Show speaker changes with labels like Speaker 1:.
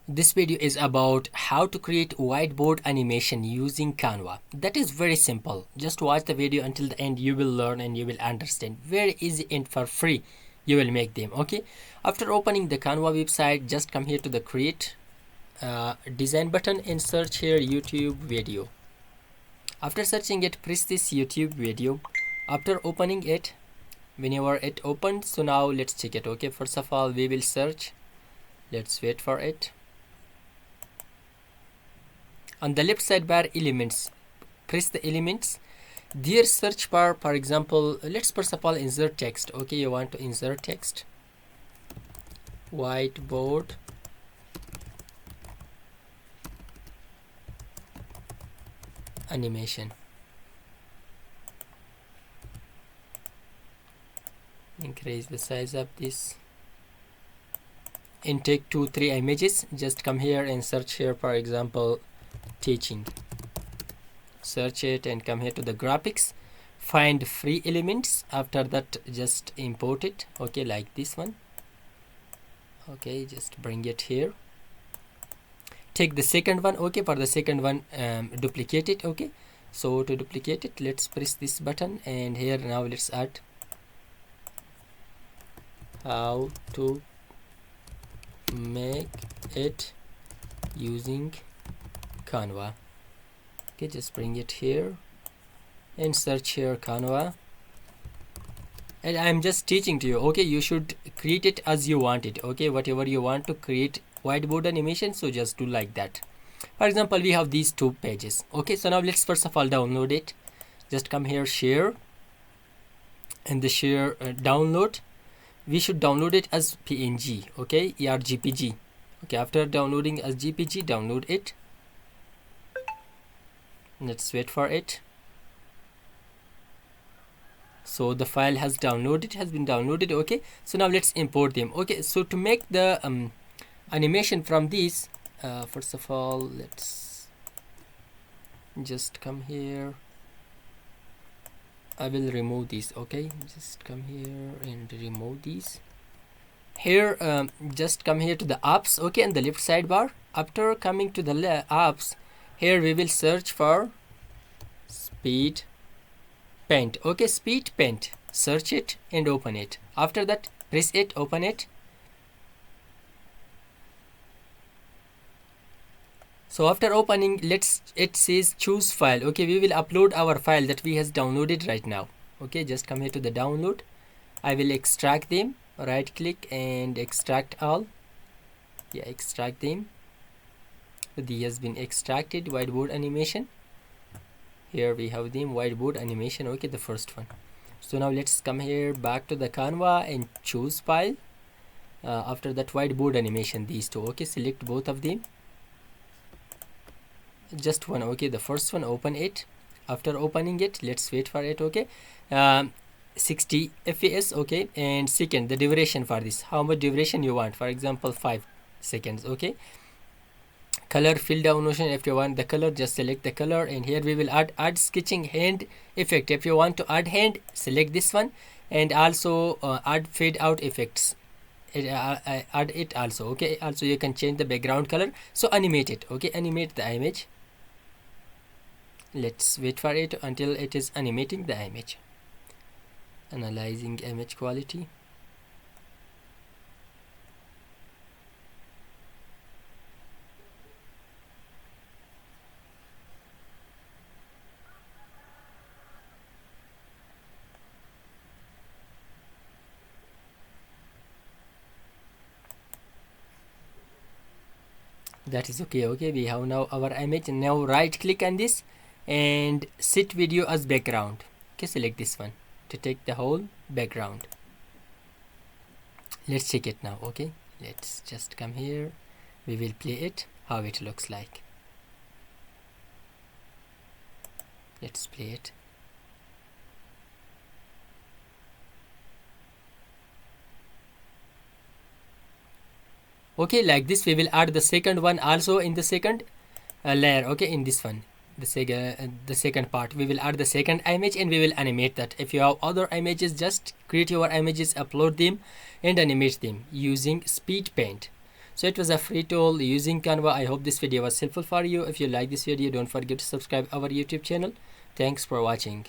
Speaker 1: This video is about how to create whiteboard animation using Canva. That is very simple. Just watch the video until the end. You will learn and you will understand. Very easy and for free. You will make them. Okay. After opening the Canva website, just come here to the create design button and search here YouTube video. After searching it, press this YouTube video. After opening it, whenever it opens, so now let's check it. Okay. First of all, we will search. Let's wait for it. On the left sidebar, elements, press the elements. Their search bar, for example, let's first of all insert text. Okay, you want to insert text. Whiteboard animation. Increase the size of this and take 2-3 images. Just come here and search here, for example, teaching. Search it and come here to the graphics, find free elements. After that, just import it. Okay, like this one. Okay, just bring it here. Take the second one. Okay, for the second one, duplicate it. Okay, so to duplicate it, let's press this button, and here now let's add how to make it using Canva. Okay, just bring it here and search here Canva, and I'm just teaching to you. Okay, you should create it as you want it. Okay, whatever you want to create whiteboard animation, so just do like that. For example, we have these 2 pages. Okay, so now let's first of all download it. Just come here, share, and the share download. We should download it as PNG. Okay, or GPG. Okay, after downloading as GPG, download it. Let's wait for it. So the file has been downloaded. Okay, so now let's import them. Okay, so to make the animation from these, first of all, let's just come here. I will remove these. Okay, just come here and remove these. Here, just come here to the apps. Okay, and the left sidebar. After coming to the apps, here we will search for speed paint. Okay, speed paint. Search it and open it. After that, press it, open it. So after opening, it says choose file. Okay, we will upload our file that we has downloaded right now. Okay, just come here to the download. I will extract them. Right click and extract all. Yeah, extract them. They has been extracted. Whiteboard animation. Here we have them, whiteboard animation. Okay, the first one. So now let's come here back to the Canva and choose file. After that, whiteboard animation, these 2. Okay, select both of them. Just one. Okay, the first one, open it. After opening it, let's wait for it. Okay, 60 fps. Okay, and second, the duration for this, how much duration you want. For example, 5 seconds. Okay, color fill down motion. If you want the color, just select the color, and here we will add sketching hand effect. If you want to add hand, select this one, and also add fade out effects. Add it also. Okay, also you can change the background color. So animate it. Okay, animate the image. Let's wait for it until it is animating the image. Analyzing image quality. That is okay. Okay, we have now our image. Now right click on this and set video as background. Okay, select this one to take the whole background. Let's check it now. Okay, let's just come here. We will play it, how it looks like. Let's play it. Okay, like this. We will add the second one also in the second layer. Okay, in this one, the second part, we will add the second image and we will animate that. If you have other images, just create your images, upload them and animate them using speed paint. So it was a free tool using Canva. I hope this video was helpful for you. If you like this video, don't forget to subscribe our YouTube channel. Thanks for watching.